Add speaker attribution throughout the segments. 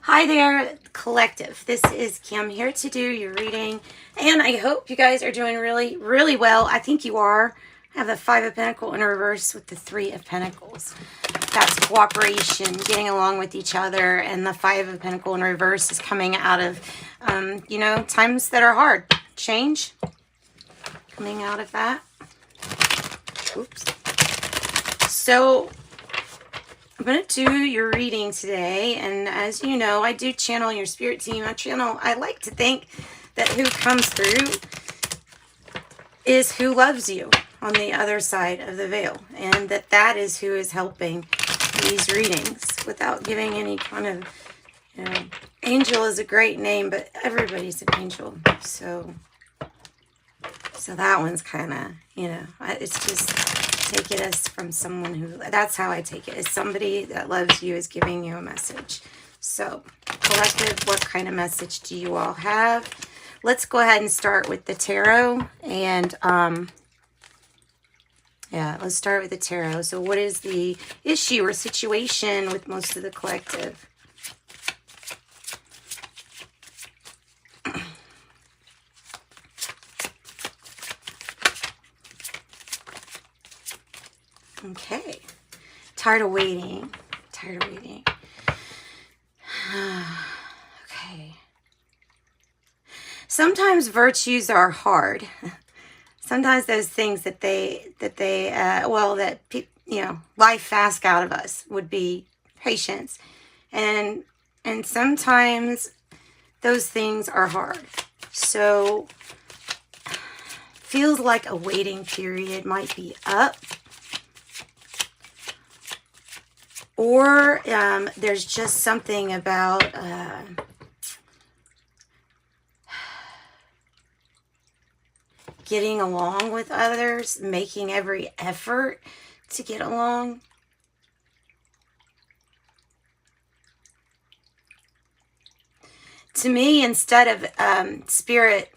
Speaker 1: Hi there, collective. This is Kim here to do your reading, and I hope you guys are doing really, really well. I think you are. I have the Five of Pentacles in reverse with the Three of Pentacles. That's cooperation, getting along with each other, and the Five of Pentacles in reverse is coming out of, times that are hard. Change, coming out of that. Oops. So I'm going to do your reading today, and as you know, I do channel your spirit team. I like to think that who comes through is who loves you on the other side of the veil, and that is who is helping these readings without giving any kind of, angel is a great name, but everybody's an angel. So that one's kind of, it's just take it as from someone who, that's how I take it, as somebody that loves you is giving you a message. So collective, what kind of message do you all have? Let's go ahead and start with the tarot. And let's start with the tarot. So what is the issue or situation with most of the collective? Okay. Tired of waiting. Tired of waiting. Okay. Sometimes virtues are hard. Sometimes those things that life asks out of us would be patience. And sometimes those things are hard. So feels like a waiting period might be up. Or there's just something about getting along with others, making every effort to get along. To me, instead of spirit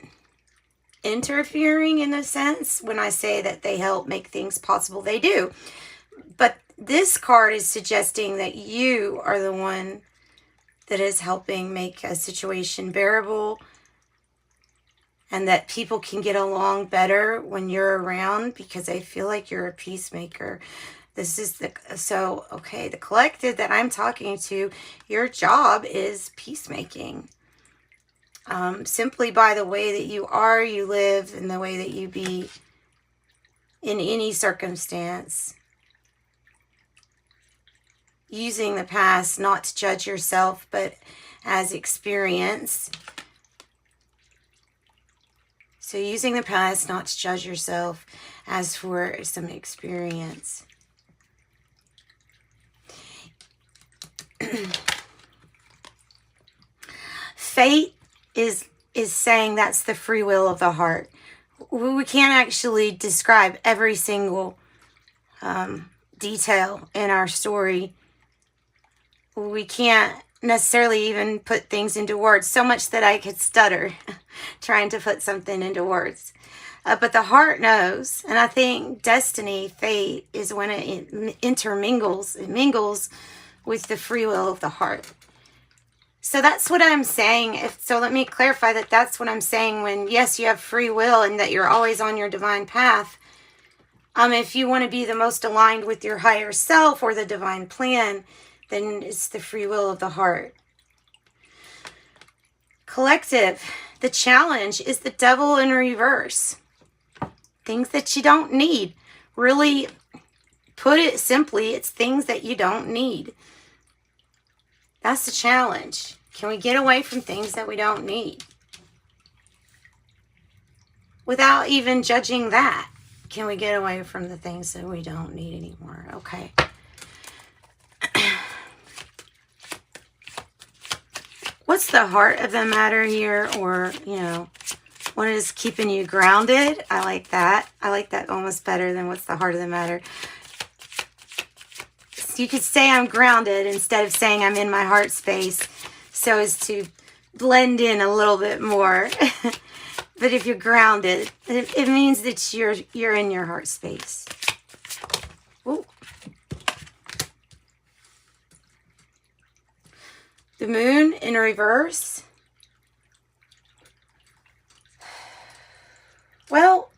Speaker 1: interfering in a sense, when I say that they help make things possible, they do. But this card is suggesting that you are the one that is helping make a situation bearable, and that people can get along better when you're around, because I feel like you're a peacemaker. This is the collective that I'm talking to, your job is peacemaking. Simply by the way that you are, you live, and the way that you be in any circumstance. Using the past not to judge yourself, but as experience. So using the past not to judge yourself as for some experience. Fate is saying that's the free will of the heart. We can't actually describe every single detail in our story. We can't necessarily even put things into words, so much that I could stutter trying to put something into words. But the heart knows, and I think destiny, fate, is when it intermingles. It mingles with the free will of the heart. So that's what I'm saying. So let me clarify that that's what I'm saying when, yes, you have free will and that you're always on your divine path. If you want to be the most aligned with your higher self or the divine plan, then it's the free will of the heart. Collective, the challenge is the devil in reverse. Things that you don't need. Really, put it simply, it's things that you don't need. That's the challenge. Can we get away from things that we don't need? Without even judging that, can we get away from the things that we don't need anymore? Okay. What's the heart of the matter here? Or, what is keeping you grounded? I like that. I like that almost better than what's the heart of the matter. So you could say I'm grounded instead of saying I'm in my heart space, so as to blend in a little bit more. But if you're grounded, it means that you're in your heart space. Ooh. The moon in reverse. Well,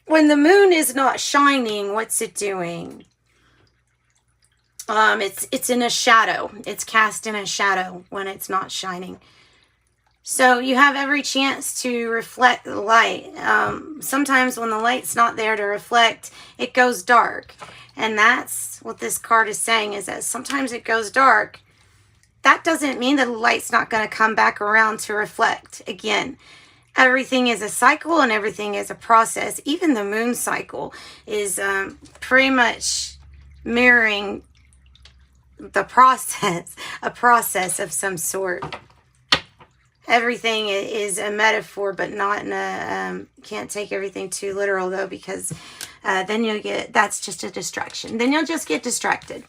Speaker 1: when the moon is not shining, what's it doing? It's in a shadow. It's cast in a shadow when it's not shining. So you have every chance to reflect the light. Sometimes when the light's not there to reflect, it goes dark. And that's what this card is saying, is that sometimes it goes dark. That doesn't mean that the light's not going to come back around to reflect again. Everything is a cycle and everything is a process. Even the moon cycle is pretty much mirroring the process, a process of some sort. Everything is a metaphor, but not in a, can't take everything too literal though, because then you'll get, that's just a distraction. Then you'll just get distracted.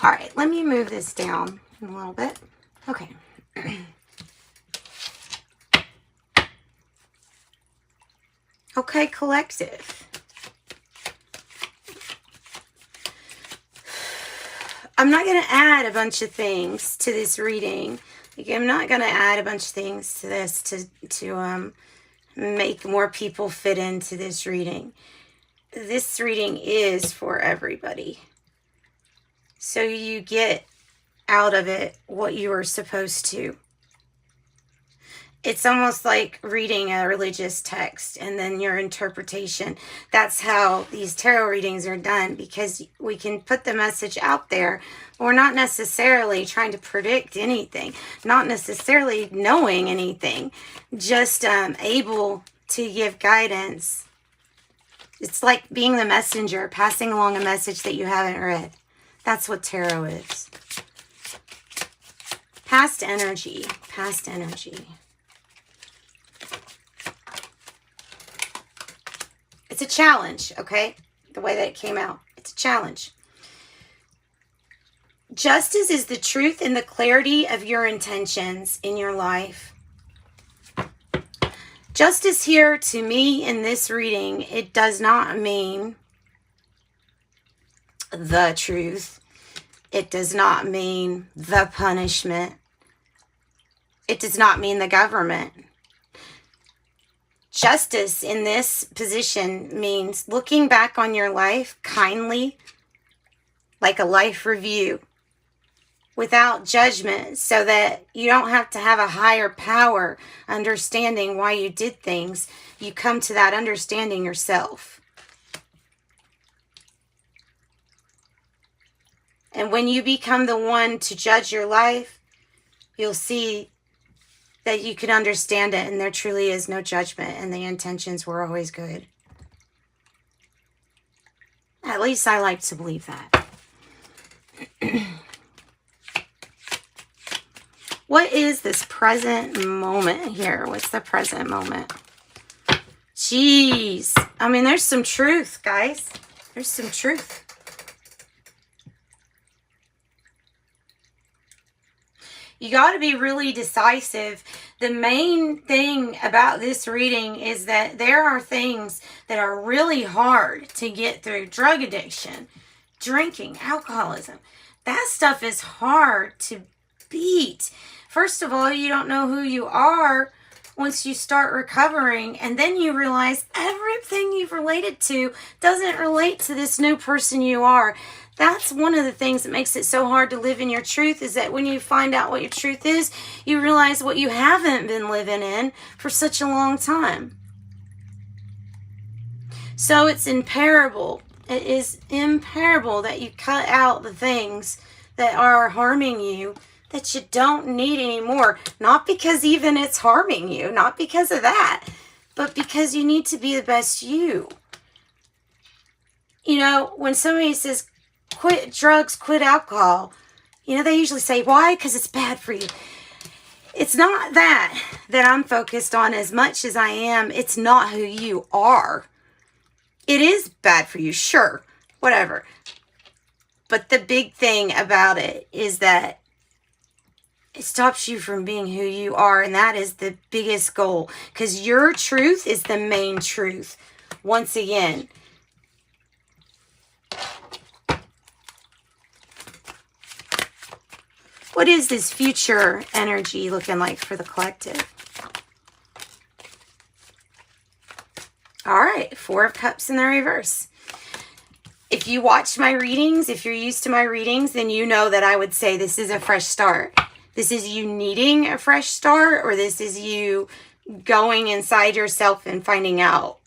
Speaker 1: All right, let me move this down a little bit. Okay. Okay, collective. I'm not going to add a bunch of things to this reading. Like, I'm not going to add a bunch of things to this to make more people fit into this reading. This reading is for everybody. So you get out of it what you are supposed to. It's almost like reading a religious text and then your interpretation. That's how these tarot readings are done, because we can put the message out there. We're not necessarily trying to predict anything, not necessarily knowing anything, just able to give guidance. It's like being the messenger, passing along a message that you haven't read. That's what tarot is. Past energy, past energy. It's a challenge, okay? The way that it came out. It's a challenge. Justice is the truth and the clarity of your intentions in your life. Justice here, to me, in this reading, it does not mean the truth. It does not mean the punishment. It does not mean the government. Justice in this position means looking back on your life kindly, like a life review, without judgment, so that you don't have to have a higher power understanding why you did things. You come to that understanding yourself. And when you become the one to judge your life, you'll see that you can understand it, and there truly is no judgment, and the intentions were always good. At least I like to believe that. What is this present moment here? What's the present moment? Jeez. I mean, there's some truth, guys. There's some truth. You got to be really decisive. The main thing about this reading is that there are things that are really hard to get through. Drug addiction, drinking, alcoholism. That stuff is hard to beat. First of all, you don't know who you are once you start recovering, and then you realize everything you've related to doesn't relate to this new person you are. That's one of the things that makes it so hard to live in your truth, is that when you find out what your truth is, you realize what you haven't been living in for such a long time. So it's imperative. It is imperative that you cut out the things that are harming you, that you don't need anymore. Not because even it's harming you, not because of that, but because you need to be the best you. You know, when somebody says, quit drugs, quit alcohol, you know, they usually say, why? Because it's bad for you. It's not that I'm focused on as much as I am. It's not who you are. It is bad for you, sure, whatever. But the big thing about it is that it stops you from being who you are, and that is the biggest goal, because your truth is the main truth. Once again, What is this future energy looking like for the collective? All right, Four of Cups in the reverse. If you watch my readings, if you're used to my readings, then you know that I would say this is a fresh start. This is you needing a fresh start, or this is you going inside yourself and finding out,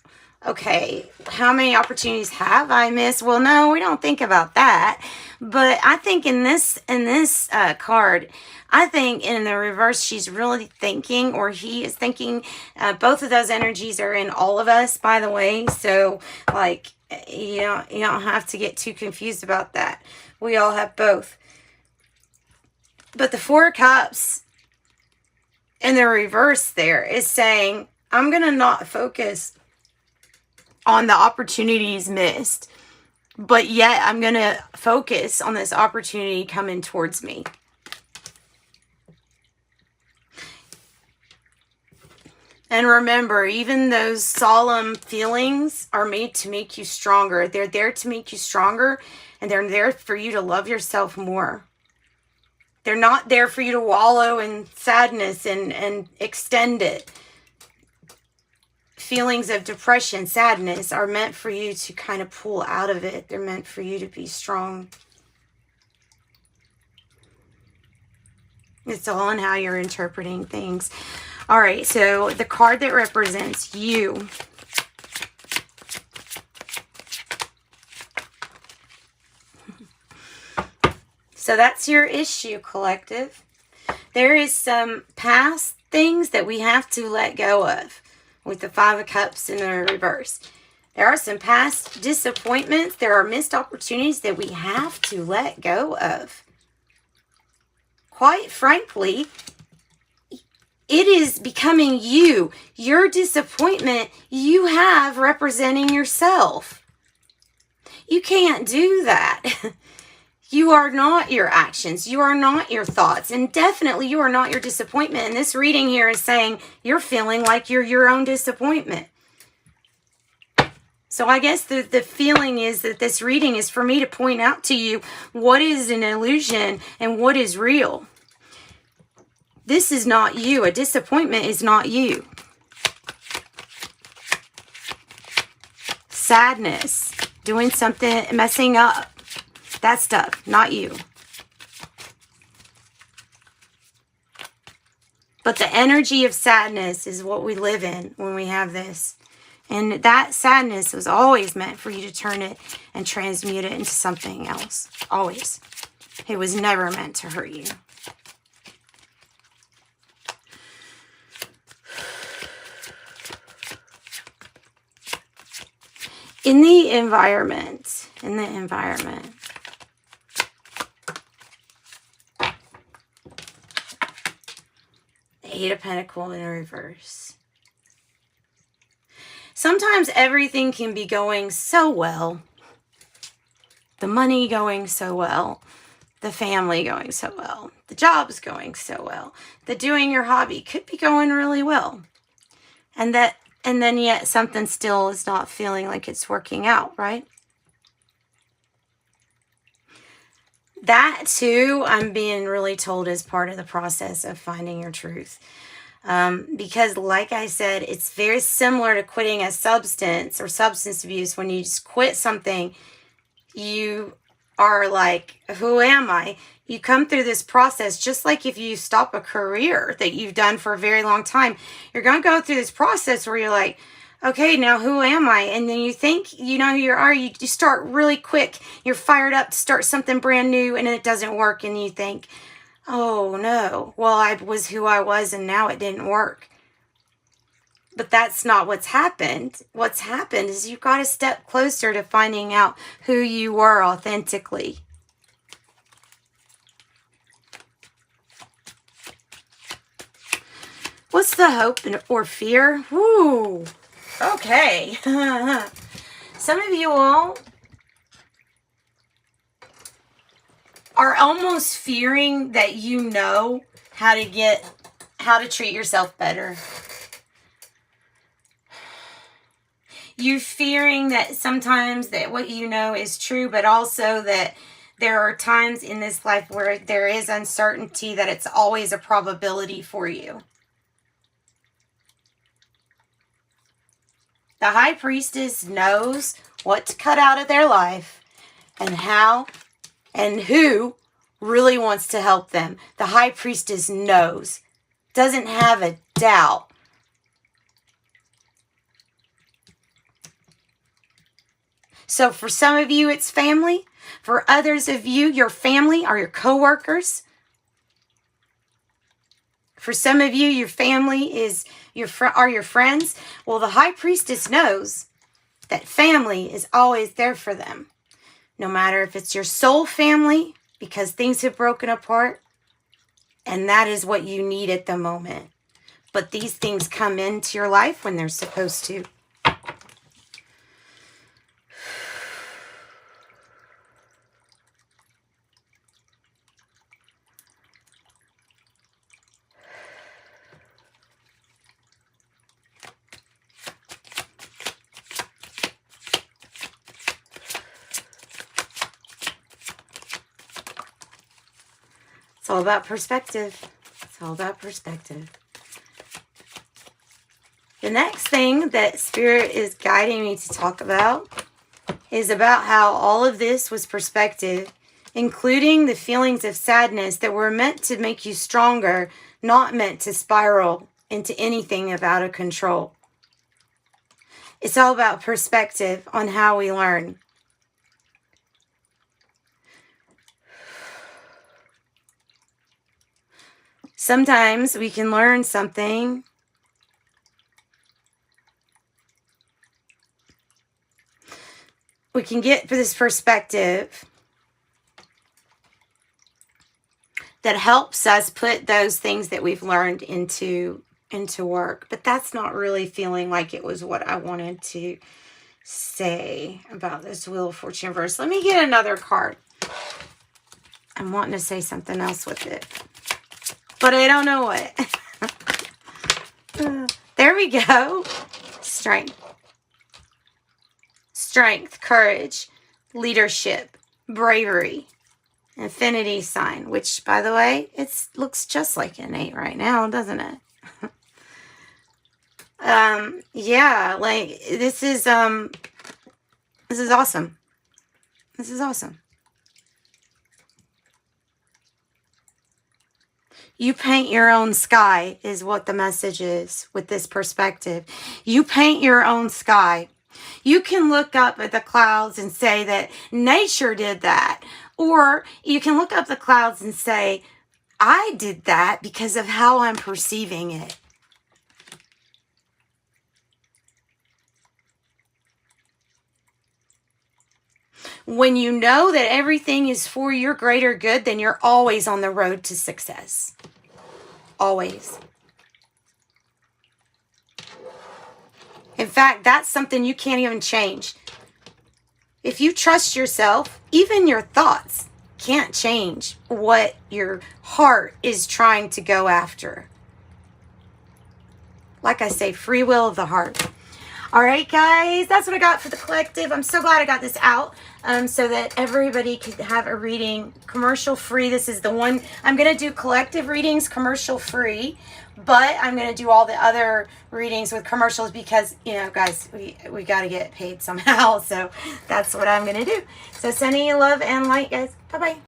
Speaker 1: okay, how many opportunities have I missed? Well, no, we don't think about that. But I think in this card, I think in the reverse, she's really thinking, or he is thinking, both of those energies are in all of us, by the way. So, like, you don't have to get too confused about that. We all have both. But the Four of Cups in the reverse there is saying, I'm going to not focus on the opportunities missed, but yet I'm going to focus on this opportunity coming towards me. And remember, even those solemn feelings are made to make you stronger. They're there to make you stronger, and they're there for you to love yourself more. They're not there for you to wallow in sadness and extend it. Feelings of depression, sadness are meant for you to kind of pull out of it. They're meant for you to be strong. It's all in how you're interpreting things. All right, so the card that represents you. So that's your issue, collective. There is some past things that we have to let go of with the Five of Cups in the reverse. There are some past disappointments. There are missed opportunities that we have to let go of. Quite frankly, it is becoming you. Your disappointment you have representing yourself. You can't do that. You are not your actions. You are not your thoughts. And definitely you are not your disappointment. And this reading here is saying you're feeling like you're your own disappointment. So I guess the feeling is that this reading is for me to point out to you what is an illusion and what is real. This is not you. A disappointment is not you. Sadness, doing something, messing up. That stuff, not you. But the energy of sadness is what we live in when we have this. And that sadness was always meant for you to turn it and transmute it into something else. Always. It was never meant to hurt you. In the environment, Eight of Pentacles in reverse. Sometimes everything can be going so well. The money going so well. The family going so well. The job's going so well. The doing your hobby could be going really well. And then yet something still is not feeling like it's working out, right? That too, I'm being really told is part of the process of finding your truth. Because like I said, it's very similar to quitting a substance or substance abuse. When you just quit something, you are like, who am I? You come through this process just like if you stop a career that you've done for a very long time. You're going to go through this process where you're like, okay, now who am I? And then you think you know who you are. You start really quick. You're fired up to start something brand new and it doesn't work. And you think, oh no, well, I was who I was and now it didn't work. But that's not what's happened. What's happened is you've got to step closer to finding out who you were authentically. What's the hope or fear? Woo. Okay. Some of you all are almost fearing that you know how to treat yourself better. You're fearing that sometimes that what you know is true, but also that There are times in this life where there is uncertainty, that it's always a probability for you. The High Priestess knows what to cut out of their life and how and who really wants to help them. The High Priestess knows, doesn't have a doubt. So for some of you, it's family. For others of you, your family are your coworkers. For some of you, your family are your friends. Well, the High Priestess knows that family is always there for them. No matter if it's your soul family, because things have broken apart, and that is what you need at the moment. But these things come into your life when they're supposed to. It's all about perspective. It's all about perspective. The next thing that Spirit is guiding me to talk about is about how all of this was perspective, including the feelings of sadness that were meant to make you stronger, not meant to spiral into anything out of control. It's all about perspective on how we learn. Sometimes we can learn something we can get this perspective that helps us put those things that we've learned into work. But that's not really feeling like it was what I wanted to say about this Wheel of Fortune verse. Let me get another card. I'm wanting to say something else with it, but I don't know what. There we go. Strength. Strength, courage, leadership, bravery, infinity sign, which, by the way, it looks just like an 8 right now, doesn't it? Yeah, like this is awesome. This is awesome. You paint your own sky is what the message is with this perspective. You paint your own sky. You can look up at the clouds and say that nature did that. Or you can look up the clouds and say, I did that because of how I'm perceiving it. When you know that everything is for your greater good, then you're always on the road to success. Always. In fact, that's something you can't even change. If you trust yourself, even your thoughts can't change what your heart is trying to go after. Like I say, free will of the heart. All right, guys, that's what I got for the collective. I'm so glad I got this out so that everybody could have a reading commercial free. This is the one. I'm going to do collective readings commercial free, but I'm going to do all the other readings with commercials because, you know, guys, we got to get paid somehow. So that's what I'm going to do. So sending you love and light, guys. Bye-bye.